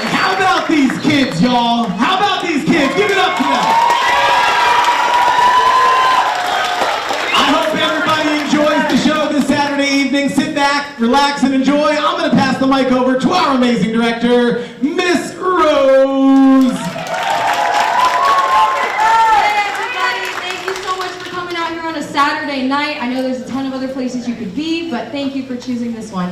How about these kids, y'all? How about these kids? Give it up to them. I hope everybody enjoys the show this Saturday evening. Sit back, relax, and enjoy. I'm going to pass the mic over to our amazing director, Miss Rose. Saturday night. I know there's a ton of other places you could be, but thank you for choosing this one.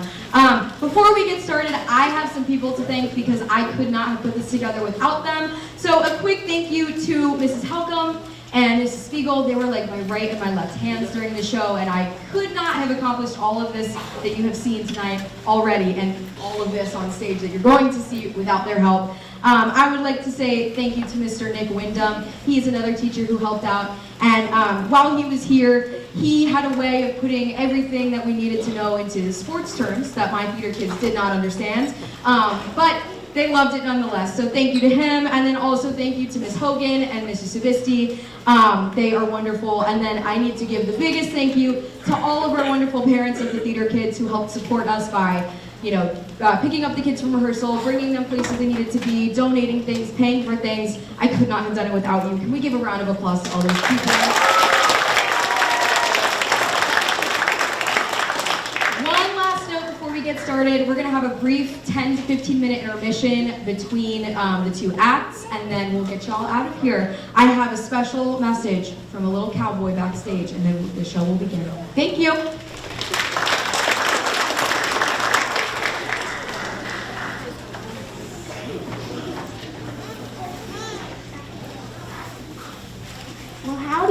Before we get started, I have some people to thank because I could not have put this together without them. So a quick thank you to Mrs. Helcom and Mrs. Spiegel. They were like my right and my left hands during the show, and I could not have accomplished all of this that you have seen tonight already, and all of this on stage that you're going to see without their help. I would like to say thank you to Mr. Nick Wyndham. He is another teacher who helped out, and while he was here, he had a way of putting everything that we needed to know into sports terms that my theater kids did not understand, but they loved it nonetheless. So thank you to him, and then also thank you to Ms. Hogan and Mrs. Subisti. They are wonderful. And then I need to give the biggest thank you to all of our wonderful parents of the theater kids who helped support us by picking up the kids from rehearsal, bringing them places they needed to be, donating things, paying for things. I could not have done it without you. Can we give a round of applause to all those people? One last note before we get started. We're going to have a brief 10 to 15 minute intermission between the two acts, and then we'll get y'all out of here. I have a special message from a little cowboy backstage, and then the show will begin. Thank you.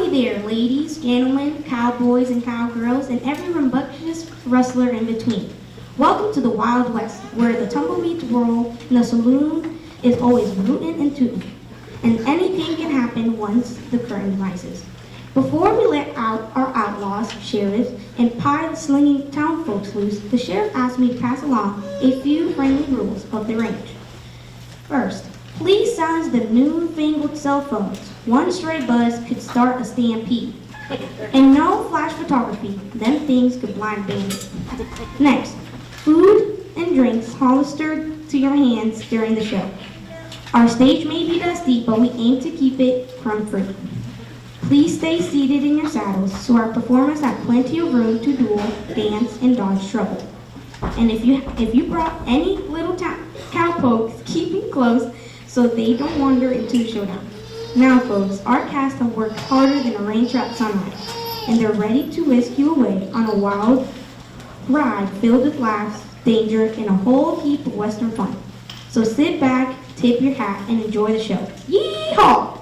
There, ladies, gentlemen, cowboys and cowgirls, and every rambunctious rustler in between. Welcome to the Wild West, where the tumble meets whirl and the saloon is always rootin' and tootin', and anything can happen once the curtain rises. Before we let out our outlaws, sheriffs, and pie-slinging town folks loose, the sheriff asked me to pass along a few friendly rules of the range. First, please silence the newfangled cell phones. One stray buzz could start a stampede. And no flash photography. Them things could blind bandits. Next, food and drinks holstered to your hands during the show. Our stage may be dusty, but we aim to keep it crumb-free. Please stay seated in your saddles so our performers have plenty of room to duel, dance, and dodge trouble. And if you brought any little cowpokes, keep it close so they don't wander into the showdown. Now, folks, our cast have worked harder than a raindrop sunrise, and they're ready to whisk you away on a wild ride filled with laughs, danger, and a whole heap of Western fun. So sit back, tip your hat, and enjoy the show. Yee-haw!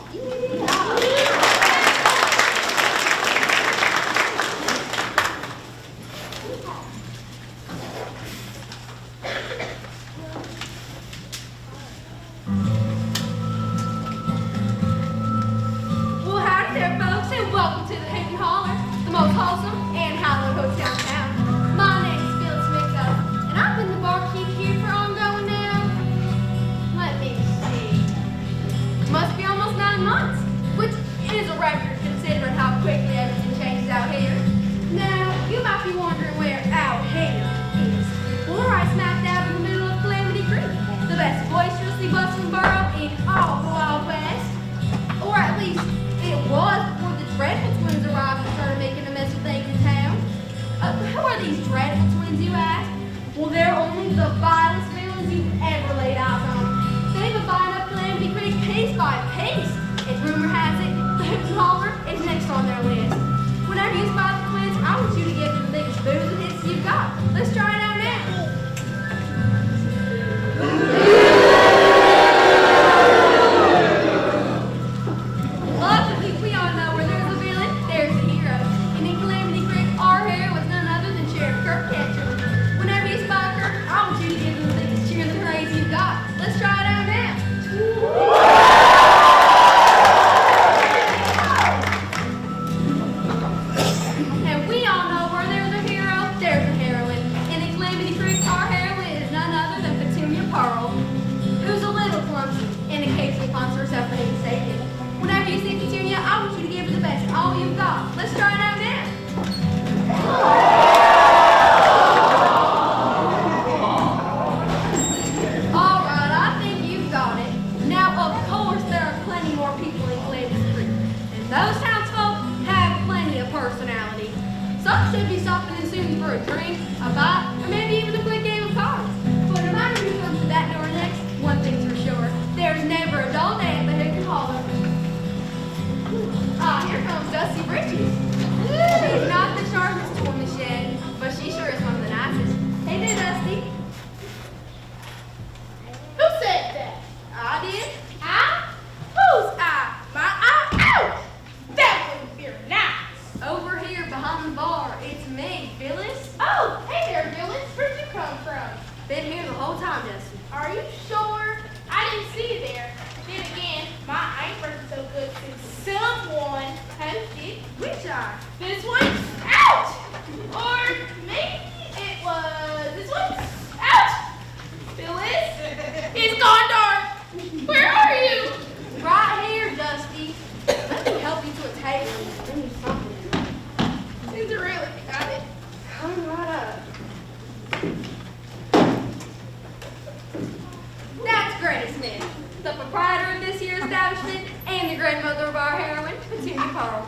Granny Smith, the proprietor of this here establishment and the grandmother of our heroine, Petunia Pearl.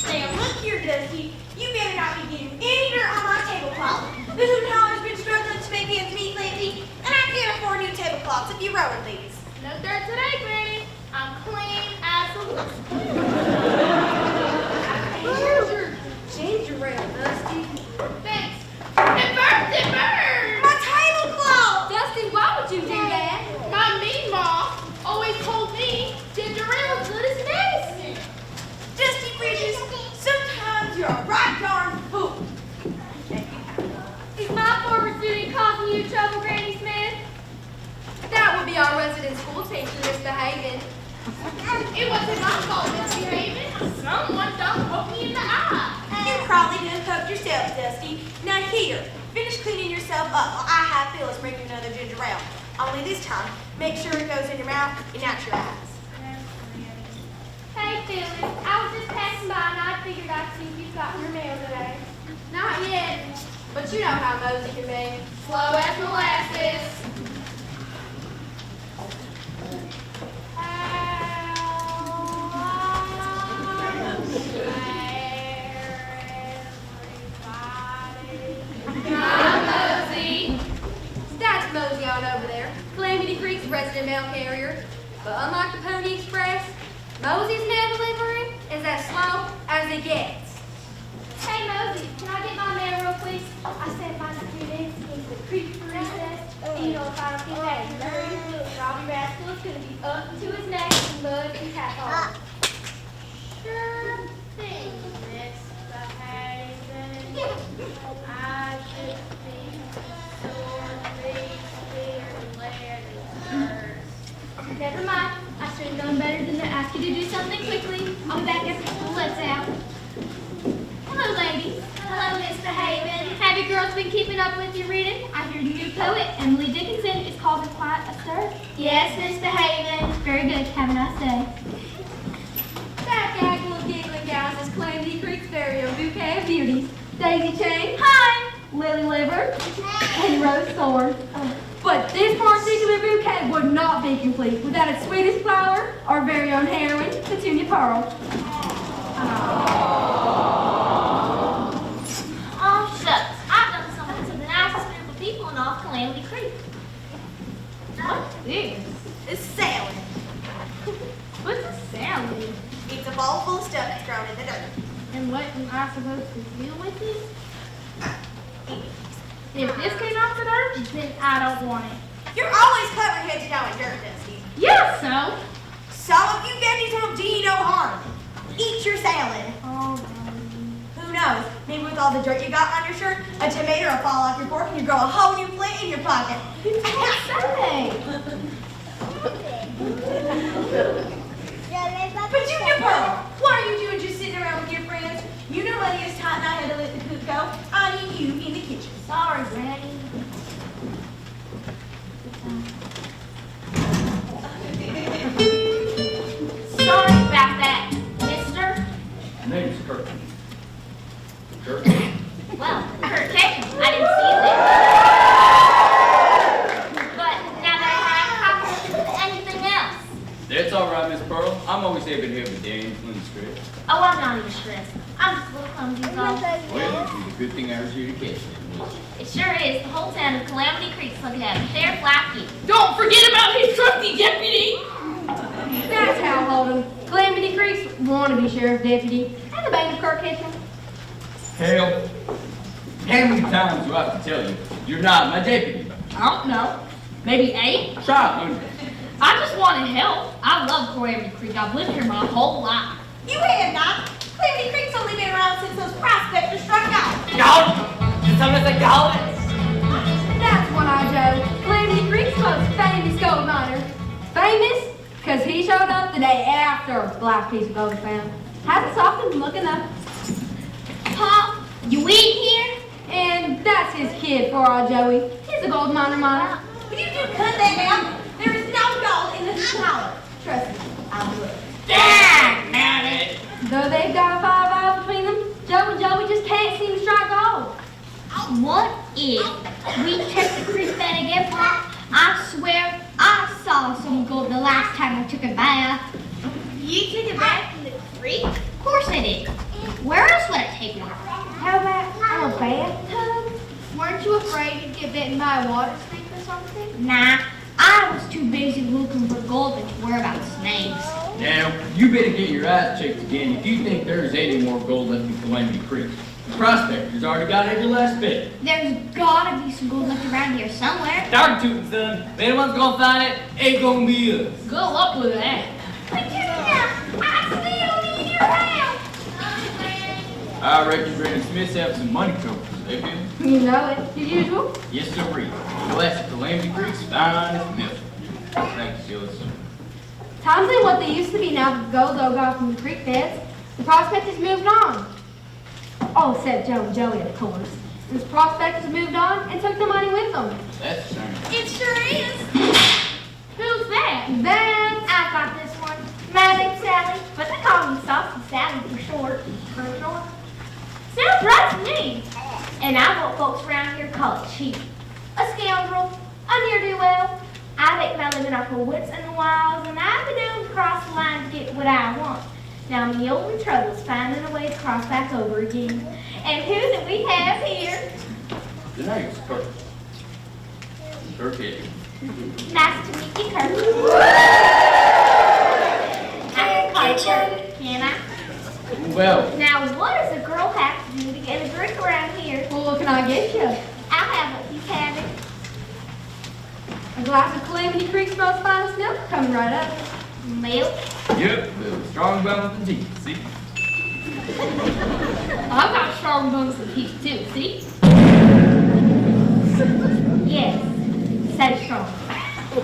Now, look here, Dusty. You better not be getting any dirt on my tablecloth. The Hootahauer's been struggling to make ends meet lately, and I can't afford new tablecloths if you ruin these. No dirt today, Granny. I'm clean as a whistle. Here's your ginger ale, Dusty. Thanks. It burns, it burns! My tablecloth! Dusty, why would you do that? My mean mom always told me ginger ale was good as medicine. Dusty Bridges, sometimes you're a right darn fool. Is my former student causing you trouble, Granny Smith? That would be our resident school teacher, Miss Behaven. It wasn't my fault, Miss Behaven. Someone done poked me in the eye. You probably done poked yourself, Dusty. Now here, finish cleaning yourself up while I have Phyllis bring you another ginger ale. Only this time, make sure it goes in your mouth and not your eyes. Hey, Phyllis. I was just passing by and I figured I'd see if you got your mail today. Not yet. But you know how Mosey can be. Slow as molasses. Hi, Mosey. That's Mosey on over there, Calamity Creek's resident mail carrier. But unlike the Pony Express, Mosey's mail delivery is as slow as it gets. Hey Mosey, can I get my mail real quick? I sent my students into the creek for recess. And you know if I don't get back in a hurry, Robbie Rascal is going to be up to his neck in mud and tap on. Sure thing, Miss Behaven. I should be sorely fearless. Never mind. I should have known better than to ask you to do something quickly. I'll be back after school lets out. Hello, ladies. Hello, Miss Behaven. Have you girls been keeping up with your reading? I hear the new poet, Emily Dickinson, is causing quite a stir. Yes, Miss Behaven. Very good. Have a nice day. That gaggle of giggling gals is Calamity Creek's very own bouquet of beauties. Daisy Chain. Hi. Lily Liver. And Rose Thorn. But this particular bouquet would not be complete without its sweetest flower, our very own heroine, Petunia Pearl. Oh, shucks. I've done something to the nicest group of people in all of Calamity Creek. What's this? It's salad. What's a salad? It's a bowl full of stuff that's grown in the dirt. And what am I supposed to deal with it? If this came off the dirt, then I don't want it. You're always covering heads down in dirt, Dusty. Yeah, so? So if you get these won't do you no harm. Eat your salad. Oh, Who knows? Maybe with all the dirt you got on your shirt, a tomato will fall off your fork and you grow a whole new flint in your pocket. Petunia Pearl, what are you doing just sitting around with your friends? You know money is tight and I had to let the cook go. I need you in the kitchen. Sorry, Granny. Sorry about that, mister. Name's Kurt. Kurt? Well, Kurt Ketchum, I didn't see you there. But now that I have anything else. That's all right, Miss Pearl. I'm always happy to help with Danny Flynn's trip. Oh, I'm not even stressed. I'm just a little clumsy, though. Well, it's a good thing I was here to catch it. It sure is. The whole town of Calamity Creek's looking at a fair flaky. don't forget about his trusty deputy! That's Hal Holden, Calamity Creek's wannabe sheriff deputy, and the bank of Kirk Ketchum. Hell, how many times do I have to tell you, you're not my deputy? I don't know. Maybe 8? Try it, I just want to help. I love Calamity Creek. I've lived here my whole life. You have not. Calamity Creek's only been around since those prospectors struck out. Gold! Did someone say gold? That's One Eye Joe, Calamity Creek's most famous gold miner. Famous because he showed up the day after a black piece of gold was found. Hasn't softened from looking up. Pop, you eat here? And that's his kid, poor old Joey. He's a gold miner. Will you just cut that down? There is no gold in this flour. Trust me, I'll do it. Damn it! Though they've got 5 miles between them, Joe and Joey just can't seem to strike gold. What if we check the creek bed again, Pop? I swear I saw some bath. You took a bath in the creek? Of course I did. Where else would I take one? How about a bathtub? Weren't you afraid you'd get bitten by a water snake or something? Nah, I was too busy looking for gold to worry about snakes. Now, you better get your eyes checked again if you think there's any more gold left in Calamity Creek. The prospector's already got every last bit. There's gotta be some gold left around here somewhere. Dark tootin', son. If anyone's gonna find it, ain't gonna be us. Good luck with that. But you know, I still need your help. I reckon Granny Smith's have some money troubles. They do. You know it. The usual. Yes, sirree. Bless Calamity Creek's finest milk. Thank you, Phyllis. Times ain't what they used to be now that the gold dug off from the creek beds. The prospectors moved on. Oh, except Joe and Joey, of course. And the prospectors moved on and took the money with them. That's a shame. It sure is. Who's that? Then, I got this one. My name's Sally, but they call me Saucy Sally for short. Sounds right to me. And I what folks around here call it cheap. A scoundrel, a ne'er-do-well. I make my living off of wits and the wiles, and I've been known to cross the line to get what I want. Now me only trouble is finding a way to cross back over again. And who do we have here? The name's Kirk. Kirk Eddy. Nice to meet you, Kirk. I can call you Kirk, can I? Well, Now, what does a girl have to do to get a drink around here? well, what can I get you? I'll have what you have it. A glass of Calamity Creek's most finest milk coming right up. Milk. yep, the strong bones and teeth. See? I've got strong bones and teeth too, see? Yes, so strong.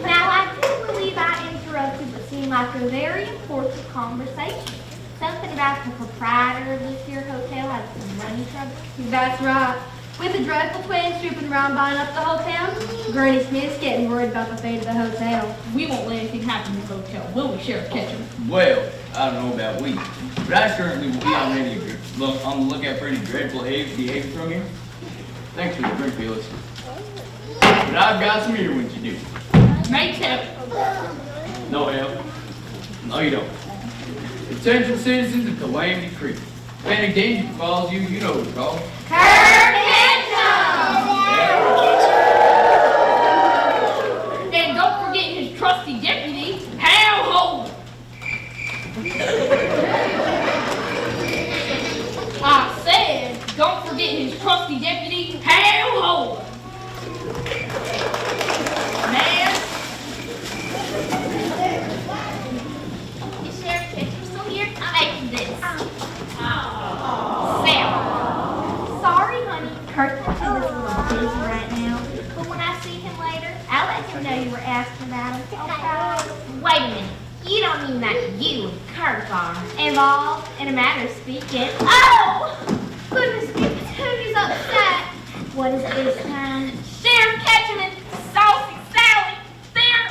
Now, I do believe I interrupted what seemed like a very important conversation. Something about the proprietor of this here hotel had some money trouble. That's right. With the dreadful twins trooping around buying up the whole town, Granny Smith's getting worried about the fate of the hotel. We won't let anything happen to the hotel, will we, Sheriff Ketchum? Well, I don't know about we, but I certainly will be on the lookout for any dreadful behavior from you. Thanks for the drink, Phyllis. But I've got some earwings you do. Make tip. No help. No, you don't. Attention citizens of Calamity Creek. If any danger befalls you, you know what to call. And don't forget his trusty deputy, Hal Holt. I said, don't forget his trusty deputy, Hal Holt. Man, Is Sheriff Ketchum still here? I'll make this. Sam. Sorry, honey. Kirk's a little busy right now. But when I see him later, I'll let him know you were asking about him. Okay? Wait a minute. You don't mean that you and Kirk are involved in a matter of speaking. Oh! Goodness goodness, who's upset? What is it this time? Sheriff Ketchum and Saucy Sally. They're...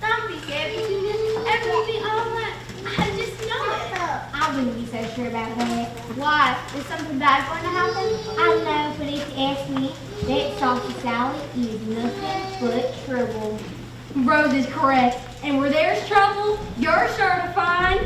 Don't be scared. Everything will be all right. I just know it. I wouldn't be so sure about that. Why? Is something bad going to happen? I know, but if you ask me, that Saucy Sally is nothing but trouble. Rose is correct. And where there's trouble, you're sure to find...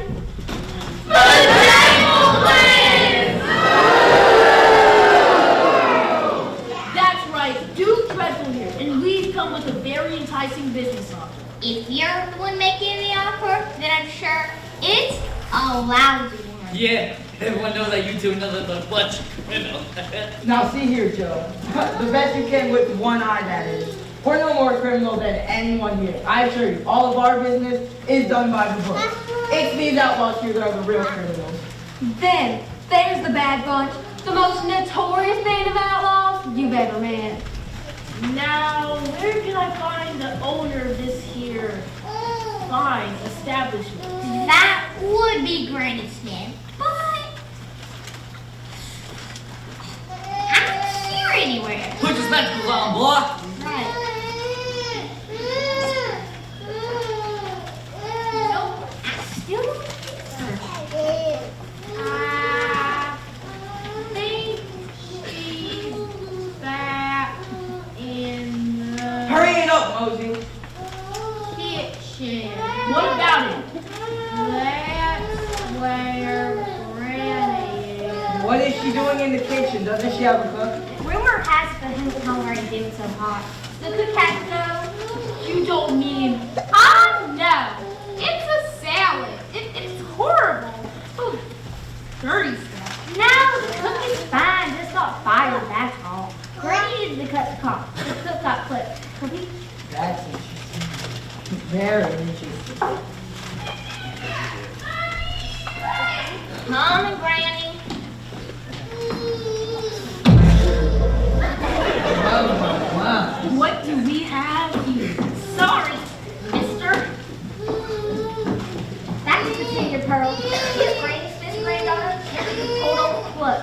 That's right, Duke Dreadful here, and we've come with a very enticing business offer. If you're the one making the offer, then I'm sure it's a lousy one. Yeah, everyone knows that you two know the bunch of criminals. Now see here, Joe. The best you can with one eye, that is. We're no more criminal than anyone here. I assure you, all of our business is done by the book. It's these outlaws here that are the real criminals. Then, there's the Bad Bunch, the most notorious band of outlaws you've ever met. Now, where can I find the owner of this here fine establishment? That would be Granny Smith, but I don't see her anywhere. Put your spectacles on, boy. Right. Nope, I still don't see her. I think she's back in the Hurry it up, Mosey. kitchen. What about it? That's where Granny is. What is she doing in the kitchen? Doesn't she have a cook? Rumor has it the Hoot Home already been so hot. The cook has to go. You don't mean... No, it's a salad. It's horrible. Ooh, dirty stuff. No, the cook is fine. Just got fired, that's all. Granny needed to cut the cock. The cook got clipped. Cookie? That's interesting. Very interesting. Come and Granny. Wow. What do we have here? Sorry, mister. That's Cecilia Pearl. She is Granny Smith's granddaughter. She's a total slut.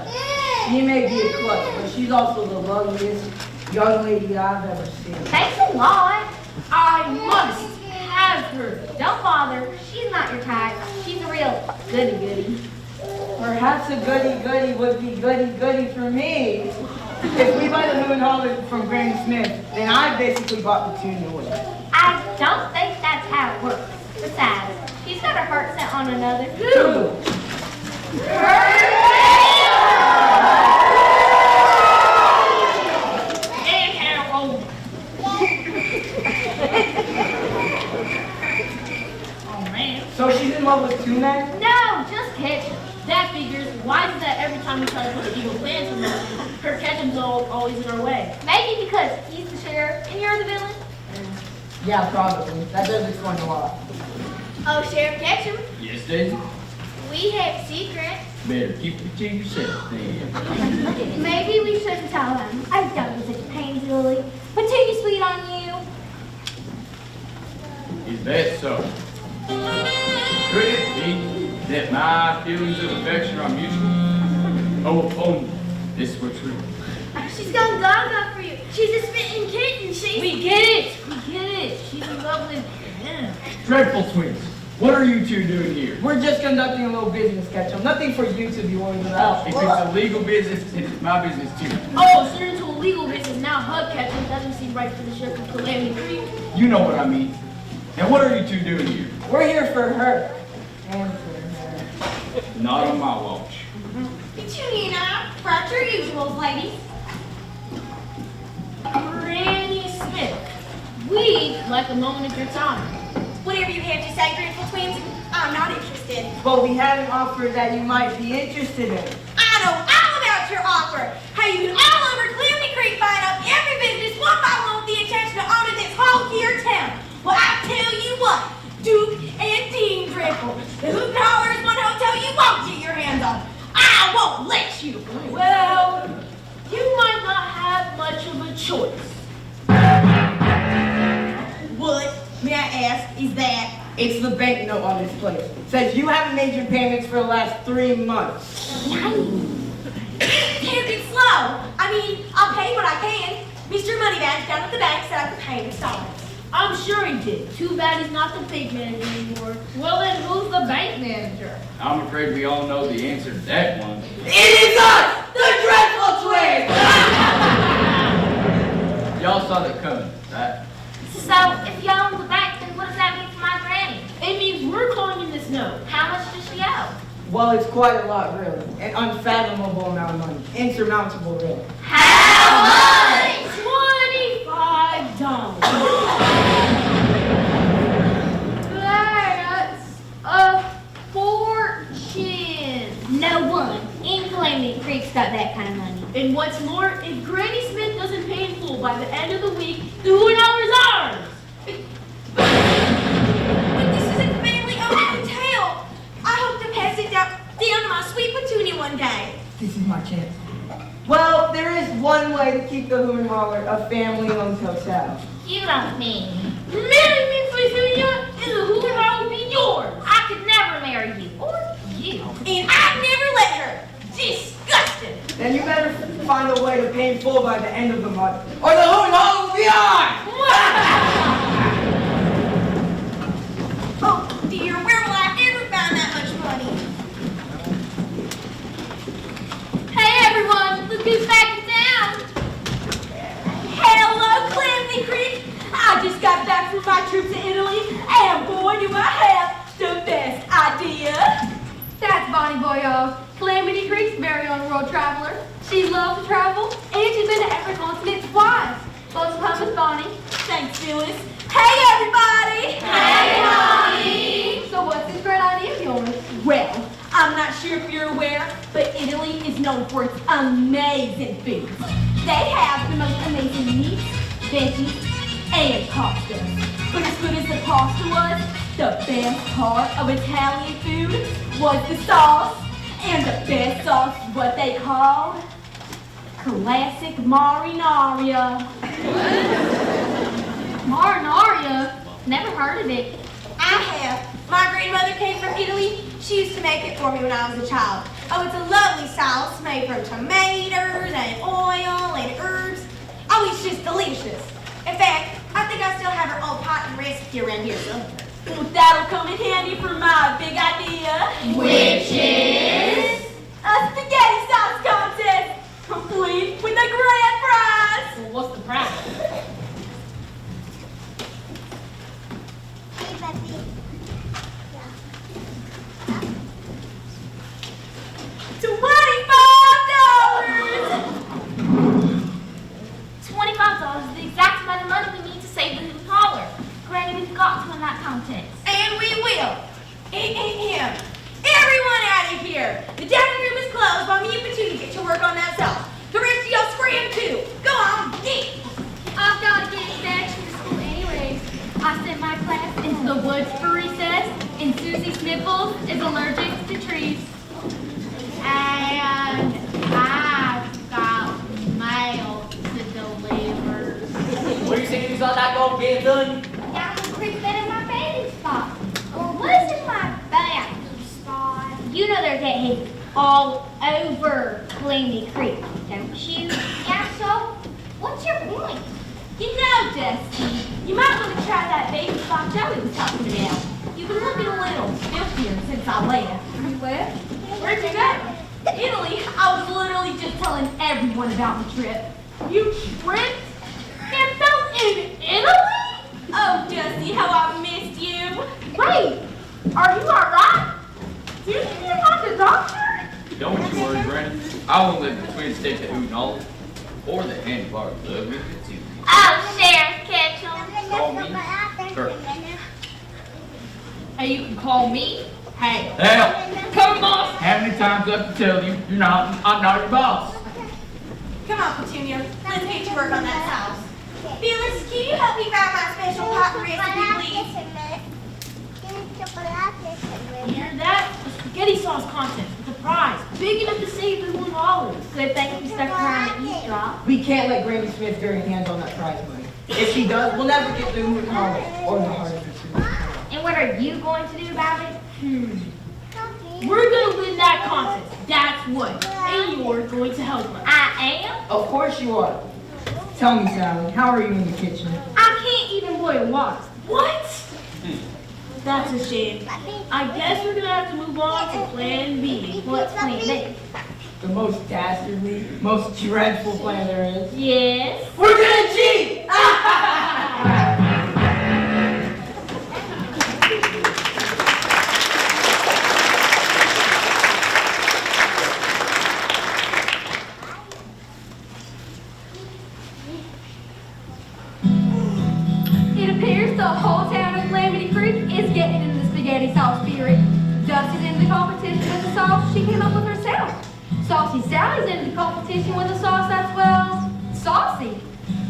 She may be a klutz, but she's also the loveliest young lady I've ever seen. Thanks a lot. I must have her. Don't bother. She's not your type. She's a real goody-goody. Perhaps a goody-goody would be goody-goody for me. If we buy the Moon Holland from Granny Smith, then I basically bought the 2 new ones. I don't think that's how it works. Besides, she's got her heart set on another. And Harold. Oh, man. So she's in love with 2 men? No, just Ketchum. That figures. Why is it that every time we try to put an evil plan to motion, her Ketchum's always in our way? Maybe because he's the sheriff and you're the villain. Yeah, probably. That does explain a lot. Oh, Sheriff Ketchum, Yes, Daisy? we have secrets. Better keep it to yourself then. Maybe we shouldn't tell him. I don't be such a pain, Julie. But too sweet on you. Is that so? Could it be that my feelings of affection are mutual? Oh, if only this were true. She's gone gaga for you. She's a spitting kitten. We get it. We get it. She's in love with him. Dreadful twins, what are you 2 doing here? We're just conducting a little business Ketchum. Nothing for you to be worried about. If it's a legal business, it's my business too. Oh, so you're into a legal business now. Hug Ketchum doesn't seem right for the sheriff of Calamity Creek. You know what I mean. And what are you 2 doing here? We're here for her. And for her. Not on my watch. Petunia and I, for our true usuals, ladies. Granny Smith, we'd like a moment of your time. Whatever you have to say, dreadful twins, I'm not interested. But we have an offer that you might be interested in. I know all about your offer. How you been all over Calamity Creek buying up every business one by one with the intention of owning this whole here town. Well, I tell you what, Duke and Dean Dreadful, the Hoot Holler is one hotel you won't get your hands on. I won't let you. Well, you might not have much of a choice. What, may I ask, is that? It's the bank note on this place. It says you haven't made your payments for the last 3 months. Can't be slow. I mean, I'll pay what I can. Mr. Moneybags down at the bank said I could pay in installments. I'm sure he did. Too bad he's not the bank manager anymore. Well, then who's the bank manager? I'm afraid we all know the answer to that one. It is us, the Dreadful Twins! Y'all saw that coming, right? So, if you own the bank, then what does that mean for my granny? It means we're calling in this note. How much does she owe? Well, it's quite a lot, really. An unfathomable amount of money. Insurmountable, really. How much? $25. That's a fortune. No one in Calamity Creek's got that kind of money. And what's more, if Granny Smith doesn't pay in full by the end of the week, the $2 ours. But this is a family-owned hotel. I hope to pass it down to my sweet Petunia one day. This is my chance. Well, there is one way to keep the Hoon Holler a family-owned hotel. You don't mean. Marry me, Petunia, and the $2 will be yours. I could never marry you. Or you. And I'd never let her. Disgusting. Then you better find a way to pay in full by the end of the month, or the Hoon Holler will be ours! Oh dear, where will I ever find that much money? Hey everyone, look who's back in town. Hello, Calamity Creek. I just got back from my trip to Italy, and boy, do I world traveler. She loves to travel, and she's been to every continent twice. Let's come with Bonnie. Thanks, Phyllis. Hey, everybody! Hey, Bonnie! So what's this great idea of yours? Well, I'm not sure if you're aware, but Italy is known for its amazing foods. They have the most amazing meats, veggies, and pasta. But as good as the pasta was, the best part of Italian food was the sauce. And the best sauce is what they called classic marinaria. Marinaria? Never heard of it. I have. My grandmother came from Italy. She used to make it for me when I was a child. Oh, it's a lovely sauce made from tomatoes and oil and herbs. Oh, it's just delicious. In fact, I think I still have her old pot and recipe around here somewhere. Well, that'll come in handy for my big idea. Which is? A spaghetti sauce contest, complete with a grand prize. Well, what's the price? $25 is the exact amount of money we need to save the Hoot Holler. Granny, we've got to win that contest. And we will. Everyone out of here. The dining room is closed while me and Petunia get to work on that sauce. The rest of y'all scram too. Go on, get. I've got to get back to school anyways. I sent my class into the woods for recess, and Susie Sniffles is allergic to trees. And I've got mail to deliver. What are you saying? Is all that gonna get done? Down the creek bed in my bathing spot. Or what is in my bathing spot? You know there's that hay all over Cleany Creek, don't you? Yeah, so what's your point? You know, Dusty, you might want to try that baby spot Joey was talking about. You've been looking a little filthier since I left. You left? Where'd you go? Italy. I was literally just telling everyone about the trip. You tripped and fell in Italy? Oh, Dusty, how I missed you. Wait, are you alright? Did you see about the doctor? Don't you worry, Granny. I won't let the twins take the Hoot and Holler or the handbar club with it too. Oh, Sheriff Ketchum. Call me Kurt. Hey, you can call me. Hey, Hell, come boss. how many times do I have to tell you I'm not your boss? Come on, Petunia. Let's get to work on that sauce. Phyllis, can you help me find my special pot and recipe, please? Hear that? A spaghetti sauce contest with a prize big enough to save the $1. Good thing we stuck around at eavesdrop. We can't let Granny Smith get her hands on that prize money. If she does, we'll never get the Hoot Holler or the Heart of the Tree. And what are you going to do about it? We're gonna win that contest. That's what. And you're going to help us. I am? Of course you are. Tell me, Sally, how are you in the kitchen? I can't even boil water. What? That's a shame. I guess we're gonna have to move on to Plan B. What's Plan B? The most dastardly, most dreadful plan there is. Yes. We're gonna cheat! It appears the whole town of Calamity Creek is getting into the spaghetti sauce spirit. Dusty's into the competition with the sauce she came up with herself. Saucy Sally's into the competition with a sauce that's, well, saucy.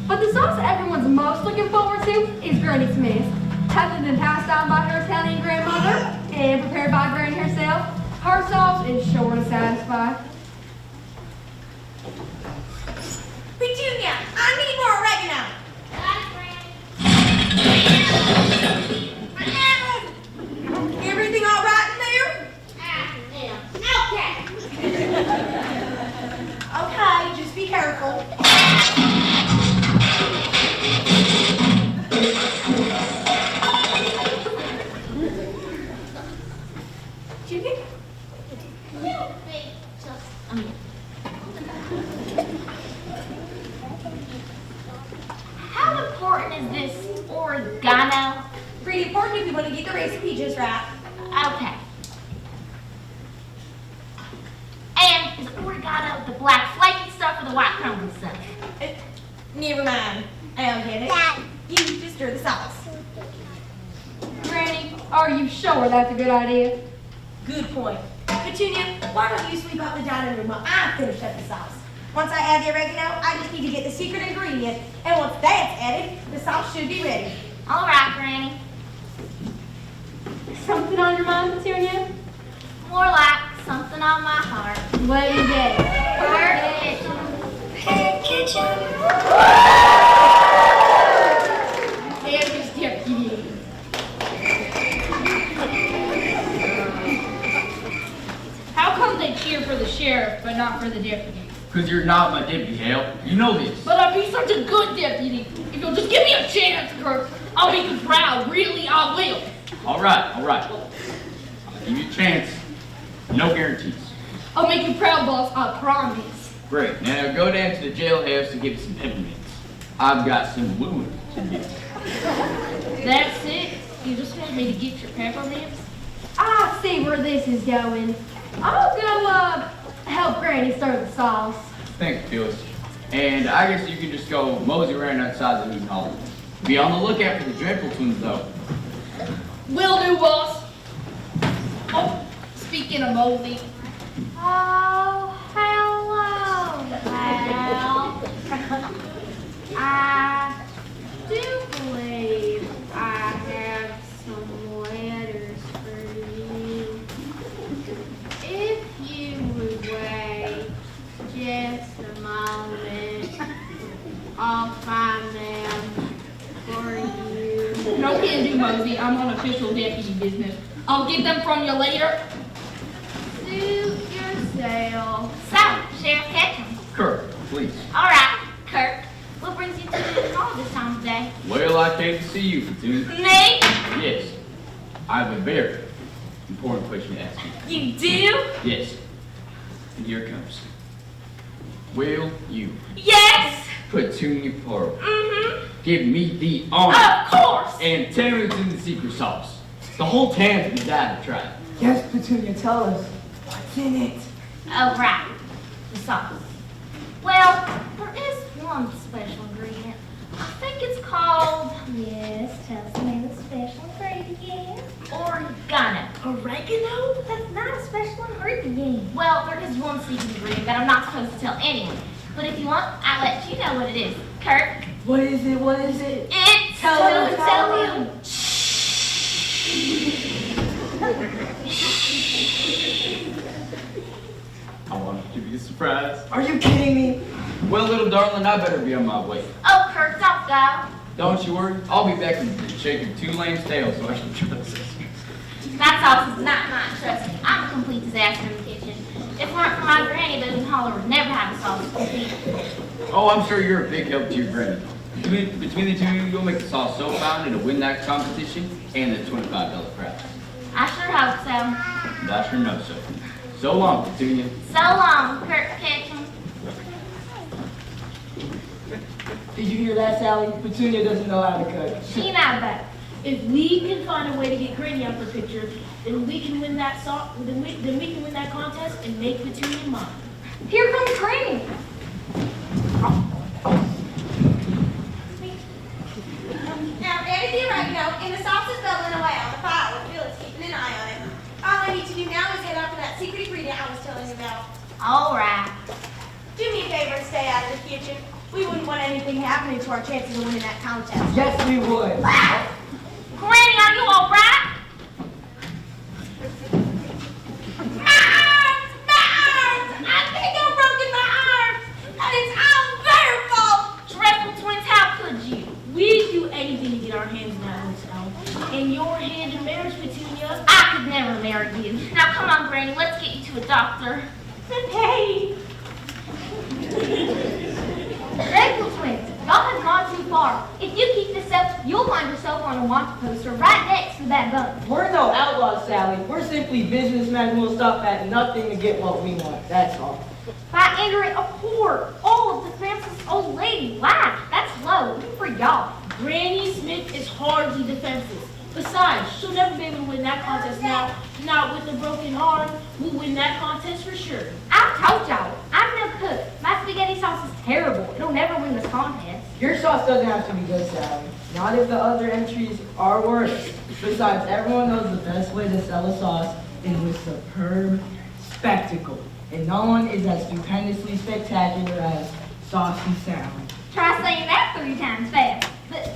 But the sauce everyone's most looking forward to is Granny Smith's. Having been passed down by her Italian grandmother and prepared by Granny herself, her sauce is sure to satisfy. Petunia, I need more oregano. Everything all right in there? Okay, just be careful. Chicken? How important is this oregano? Pretty important if you want to get the recipe just right. Okay. And is oregano got it with the black flaky stuff or the white crumbly stuff? Never mind. I don't get it. You just stir the sauce. Granny, are you sure that's a good idea? Good point. Petunia, why don't you sweep up the dining room while I finish up the sauce? Once I add the oregano, I just need to get the secret ingredient, and once that's added, the sauce should be ready. All right, Granny. Something on your mind, Petunia? More like something on my heart. What is it? Kansas deputy. How come they cheer for the sheriff but not for the deputy? Because you're not my deputy, Hale. You know this. But I'd be such a good deputy. If you'll just give me a chance, Kirk, I'll make you proud. Really, I will. All right. I'll give you a chance. No guarantees. I'll make you proud, boss. I promise. Great. Now go down to the jailhouse to get some peppermints. I've got some wooing to do. That's it? You just want me to get your peppermints? I see where this is going. I'll go, help Granny stir the sauce. Thanks, Phyllis. And I guess you can just go mosey around outside the Newton Hall. Be on the lookout for the Dreadful Twins, though. Will do, boss. Oh, speaking of Mosey. Oh, hello, Hal. I do believe I have some letters for you. If you would wait just a moment, I'll find them for you. No can do, Mosey. I'm on official deputy business. I'll get them from you later. Suit yourself. So, Sheriff Ketchum. Kirk, please. All right, Kirk. What brings you to the hall this time of day? Well, I came to see you, Petunia. Me? Yes. I have a very important question to ask you. You do? Yes. And here it comes. Will you, Yes. Petunia Pearl, Mm-hmm. give me the honor Of course. and tell me what's in the secret sauce? The whole town's been dying to try it. Yes, Petunia, tell us. What's in it? Oh, right. The sauce. Well, there is one special ingredient. I think it's called... Yes, tell me the special ingredient. Oregano. Oregano? That's not a special ingredient. Well, there is one secret ingredient that I'm not supposed to tell anyone. But if you want, I'll let you know what it is. Kirk? What is it? What is it? It's... Tell him, Tell him. I want it to be a surprise. Are you kidding me? Well, little darling, I better be on my way. Oh, Kirk, don't go. Don't you worry. I'll be back in the shape of two lambs' tails so I can trust this. That sauce is not mine, trust me. I'm a complete disaster in the kitchen. If it weren't for my granny, Boone Holler would never have a sauce complete. Oh, I'm sure you're a big help to your granny. Between the two of you, you'll make the sauce so fine it'll win that competition and the $25 prize. I sure hope so. And I sure know so. So long, Petunia. So long, Kirk Ketchum. Did you hear that, Sally? Petunia doesn't know how to cook. She not better. If we can find a way to get Granny out of the picture, then we can win that then we can win that contest and make Petunia mine. Here comes Granny. Now, added the oregano, and the sauce is bubbling away on the fire with Phyllis keeping an eye on it. All I need to do now is head out to that secret ingredient I was telling you about. All right. Do me a favor and stay out of the kitchen. We wouldn't want anything happening to our chances of winning that contest. Yes, we would. Granny, are you all right? I think I've broken my arm, and it's all their fault. Dreadful Twins, how could you? We'd do anything to get our hands in that hotel. And your hand in marriage, Petunia. I could never marry you. Now come on, Granny, let's get you to a doctor. Hey. Dreadful Twins, y'all have gone too far. If you keep this up, you'll find yourself on a wanted poster right next to that bug. We're no outlaws, Sally. We're simply businessmen who will stop at nothing to get what we want. That's all. By entering a poor, old, defenseless old lady. Wow, that's low, even for y'all. Granny Smith is hardly defenseless. Besides, she'll never be able to win that contest now. Not with a broken arm. We'll win that contest for sure. I told y'all, I cook. My spaghetti sauce is terrible. It'll never win this contest. Your sauce doesn't have to be good, Sally. Not if the other entries are worse. Besides, everyone knows the best way to sell a sauce is with superb spectacle. And no one is as stupendously spectacular as Saucy Sally. Try saying that 3 times fast. But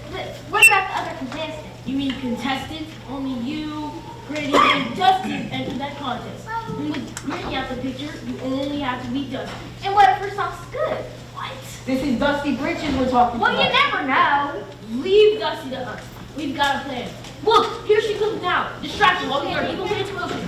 what about the other contestants? You mean contestants? Only you, Grady, and Dusty enter that contest. And with Grady out the picture, you only have to beat Dusty. And what if her sauce is good? What? This is Dusty Britches we're talking Well, about. you never know. Leave Dusty to us. We've got a plan. Look, here she comes now. Distract her while we are evil pants cooking.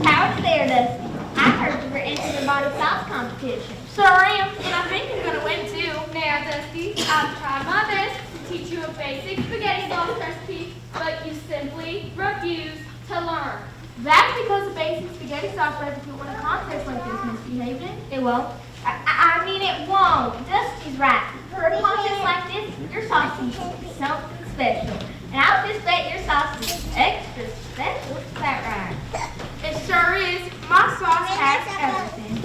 How's there, Dusty? I heard you were entering the body sauce competition. Sure am, and I think I'm gonna win too. Now, Dusty, I've tried my best to teach you a basic spaghetti sauce recipe, but you simply refuse to learn. That's because a basic spaghetti sauce recipe won a contest like this, Miss Behavior. It won't. I mean, it won't. Dusty's right. For a contest like this, your sauce needs to be something special. And I'll just bet your sauce is extra special. Is that right? It sure is. My sauce has everything.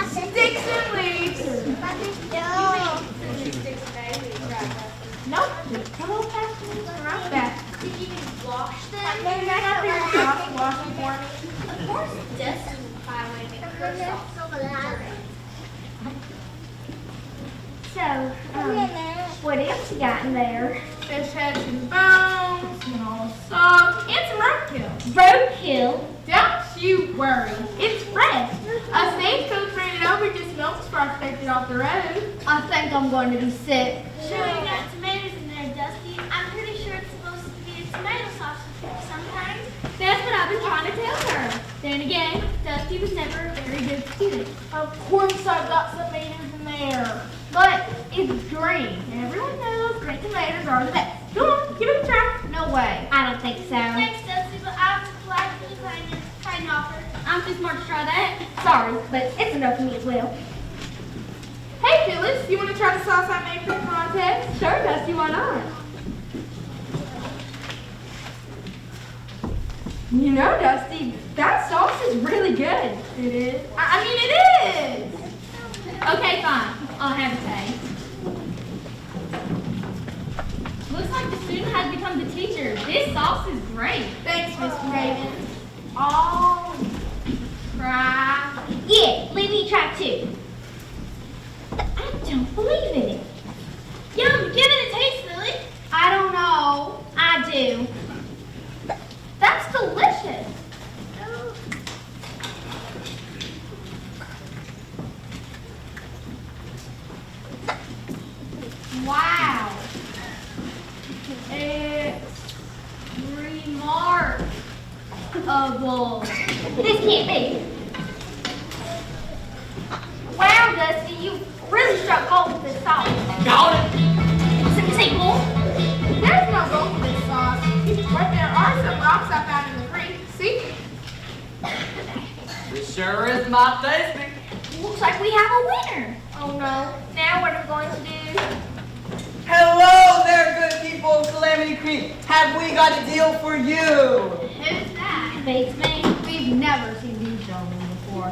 Sticks and leaves. Nope. Come on, past me. Right back. Did you wash them? I have your sauce washing for me. Of course, Dusty will find a way to make her sauce. So, what else you got in there? Fish heads and bones, small salt, and some roadkill. Roadkill. Don't you worry. It's fresh. A stagecoach ran it over just milks prospected off the road. I think I'm going to be sick. Sure, you got tomatoes in there, Dusty. I'm pretty sure it's supposed to be a tomato sauce of some kind. That's what I've been trying to tell her. Then again, Dusty was never a very good student. Of course I've got tomatoes in there. But it's green. Everyone knows green tomatoes are the best. Go on, give it a try. No way. I don't think so. Thanks, Dusty, but I'll supply the kind offer. I'm too smart to try that. Sorry, but it's enough for me as well. Hey, Phyllis, you want to try the sauce I made for the contest? Sure, Dusty, why not? You know, Dusty, that sauce is really good. It is. I mean, it is. Okay, fine. I'll have a taste. Looks like the student has become the teacher. This sauce is great. Thanks, Miss Raven. All right. Yeah, let me try too. I don't believe in it. Yum, give it a taste, Lily. I don't know. I do. That's delicious. Wow. It's remarkable. This can't be. Wow, Dusty, you really struck gold with this sauce. Got it. Say more. There's no gold in this sauce, but there are some rocks I found in the creek. See? This sure is my tasting. Looks like we have a winner. Oh no. Now what are we going to do? Hello there, good people of Calamity Creek. Have we got a deal for you? Who's that? Beats me. We've never seen these gentlemen before.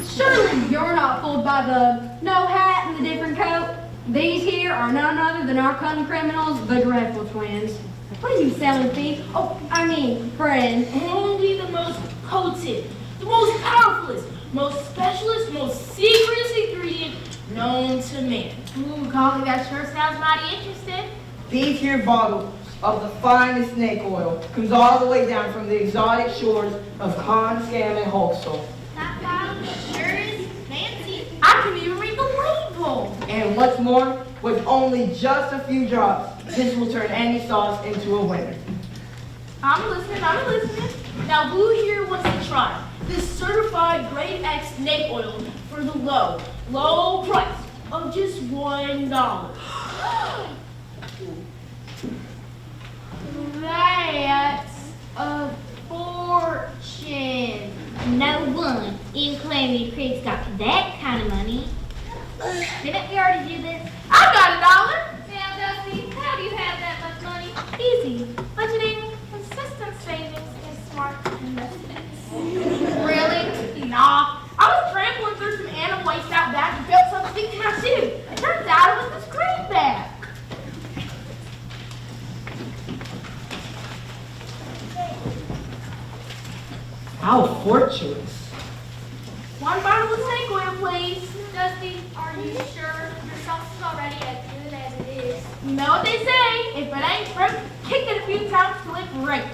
Surely you're not fooled by the no hat and the different coat. These here are none other than our cunning criminals, the Dreadful Twins. What are you selling, thief? Oh, I mean, friend. Only the most potent, the most powerful, most specialist, most secret ingredient known to man. Ooh, Golly, that sure sounds mighty interesting. These here bottles of the finest snake oil comes all the way down from the exotic shores of Con, Scam, and Hulksel. That bottle sure is fancy. I can even read the label. And what's more, with only just a few drops, this will turn any sauce into a winner. I'm listening. Now who here wants to try this certified grade X snake oil for the low price of just $1? That's a fortune. No one in Calamity Creek's got that kind of money. Didn't we already do this? I got $1. Now, Dusty, how do you have that much money? Easy. Budgeting, consistent savings, and smart investments. Really? Nah, How fortuitous. One bottle of snake oil, please. Dusty, are you sure your sauce is already as good as it is? You know what they say, if it ain't broke, kick it a few times till it breaks.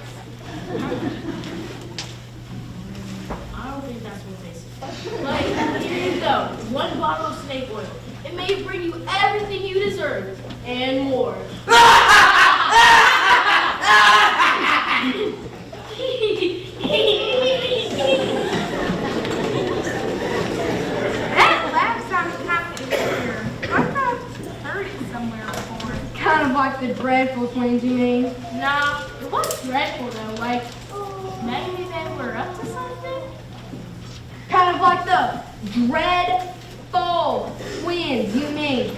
I don't think that's what they say. But here you go, one bottle of snake oil. It may bring you everything you deserve, and more. That laugh sounds kind of familiar. I've heard it somewhere before. Kind of like the dreadful twins, you mean? Nah, it was dreadful though, like, maybe they were up to something? Kind of like the dreadful twins, you mean?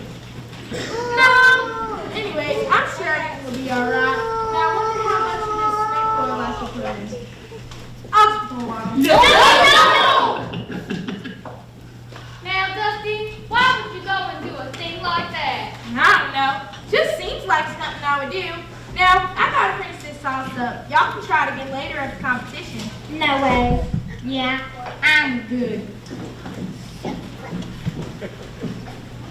No! Anyways, I'm sure everything will be alright. Now, I wonder how much of this snake oil I should put in. I'll just pour one. No! Now, Dusty, why would you go and do a thing like that? I don't know. Just seems like something I would do. Now, I gotta finish this sauce up. Y'all can try it again later at the competition. No way. Yeah, I'm good.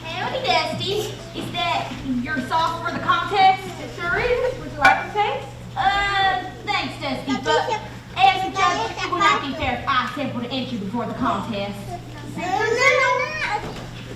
Howdy, Dusty. Is that your sauce for the contest? It sure is. Would you like to taste? Thanks, Dusty, but as a judge, it would not be fair if I sampled an entry before the contest.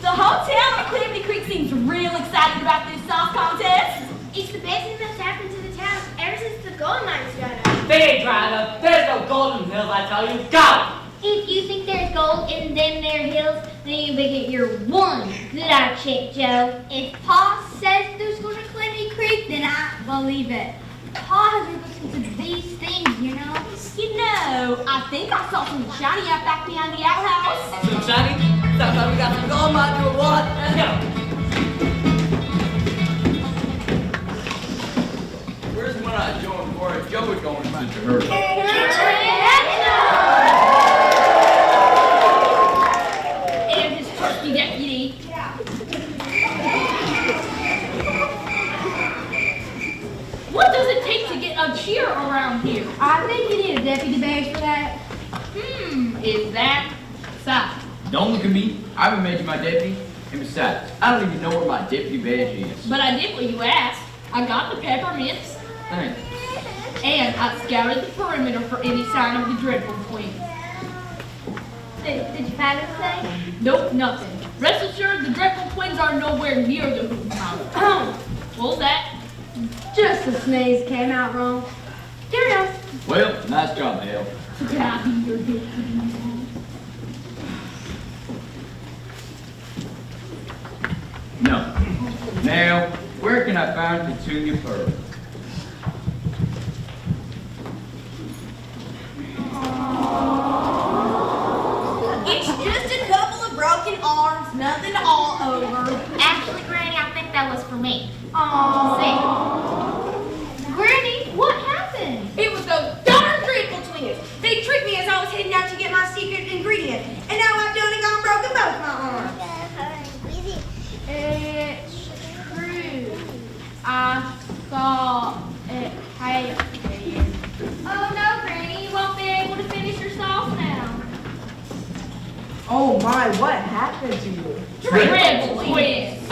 The whole town of Clemmy Creek seems real excited about this sauce contest. It's the best thing that's happened to the town ever since the gold mines dried up. They ain't dried up. There's no golden hills, I tell you. Go! If you think there's gold in them there hills, then you think you're one that I checked, Joe. If Pa says there's gold in Clemmy Creek, then I believe it. Pa has been listening to these things, you know. You know, I think I saw something shiny out back behind the outhouse. Some shiny? Sounds like we got some gold mine or what? Let's go. Where's one I joined before Joe was going to her? And his trusty deputy. What does it take to get a cheer around here? I think you need a deputy badge for that. Is that so? Don't look at me. I haven't made you my deputy. And besides, I don't even know where my deputy badge is. But I did what you asked. I got the peppermints, Thanks. and I scoured the perimeter for any sign of the dreadful twins. Did you find anything? Nope, nothing. Rest assured, the dreadful twins are nowhere near the hoop house. What was that? Just a sneeze came out wrong. Carry on. Well, nice job, Hale. So can I be your deputy? No. Now, where can I find Petunia Pearl? It's just a couple of broken arms, nothing all over. Actually, Granny, I think that was for me. Aww. See? Granny, what happened? It was those darn dreadful twins. They tricked me as I was heading out to get my secret ingredient, and now I've done and gone broken both my arms. It's true. I saw it happen. Oh no, Granny, you won't be able to finish your sauce now. Oh my, what happened to you? Dreadful twins.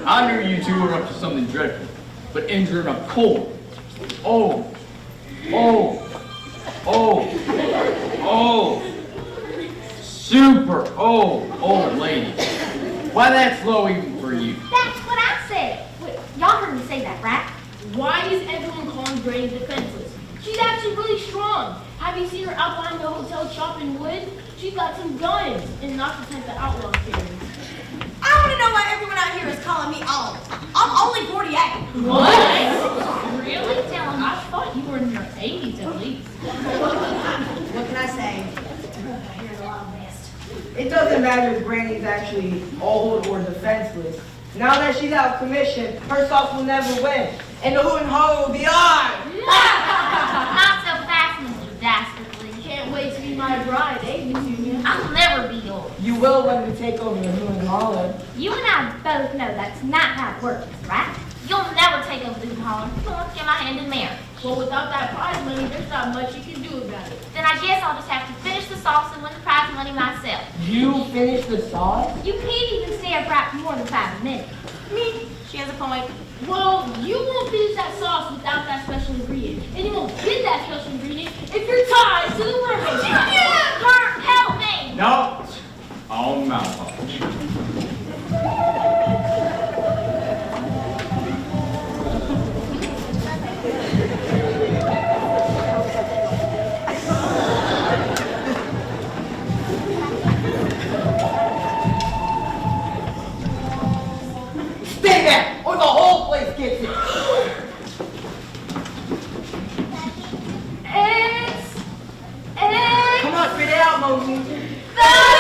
I knew you two were up to something dreadful, but injuring a cold. Oh, super old lady. Why that's low even for you? That's what I said. Wait, y'all heard me say that, right? Why is everyone calling Granny defenseless? She's actually really strong. Have you seen her out behind the hotel chopping wood? She's got some guns, and not the type that outlaws carry. I want to know why everyone out here is calling me old. I'm only 48. What? Really? I thought you were in your 80s at least. What can I say? Here's a lot of mist. It doesn't matter if Granny's actually old or defenseless. Now that she's out of commission, her sauce will never win. And the hoot and holler will be ours! Not so fast, Mr. Dastardly. Can't wait to be my bride, eh, Petunia? I'll never be yours. You will when we take over the hoot and holler. You and I both know that's not how it works, right? You'll never take over this holler. You won't get my hand in marriage. Well, without that prize money, there's not much you can do about it. Then I guess I'll just have to finish the sauce and win the prize money myself. You finished the sauce? You can't even stay upright for more than 5 minutes. She has a point. Well, you won't finish that sauce without that special ingredient. And you won't get that special ingredient if you're tied to the mermaid shop. Kurt, help me! No, all mouthwash. Stay there, or the whole place gets it. It's Come on, spit it out, Mosey. the